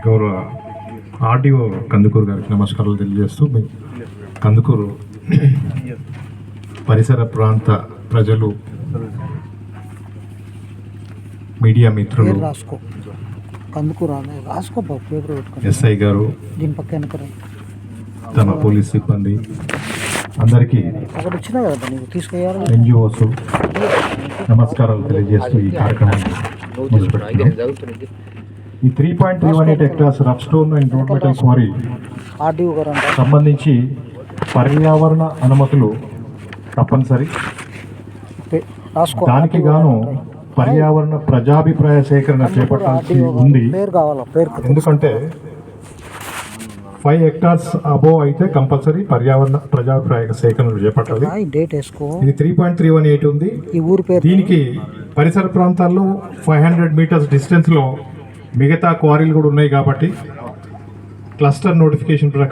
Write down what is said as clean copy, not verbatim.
గౌరవ ఆర్డీఓ కందుకూరు గారికి నమస్కారాలు తెలియజేస్తూ మీ కందుకూరు పరిసర ప్రాంత ప్రజలు, మీడియా మిత్రులు, ఎస్ఐ గారు, తమ పోలీస్ సిబ్బంది అందరికీ ఎన్జిఓస్ నమస్కారాలు తెలియజేస్తూ ఈ కార్యక్రమాన్ని మొదలుపెట్టాం. ఈ 3.318 hectares rough stone and road metal quarry సంబంధించి పర్యావరణ అనుమతులు తప్పనిసరి. దానికి గాను పర్యావరణ ప్రజాభిప్రాయ సేకరణ చేపట్టాల్సి ఉంది. ఎందుకంటే 5 hectares అబోవ్ అయితే కంపల్సరీ పర్యావరణ ప్రజాభిప్రాయ సేకరణ చేపట్టాలి. ఇది 3.318 ఉంది. దీనికి పరిసర ప్రాంతాల్లో 500 meters డిస్టెన్స్ లో మిగతా క్వారీలు కూడా ఉన్నాయి కాబట్టి క్లస్టర్ నోటిఫికేషన్ ప్రకారం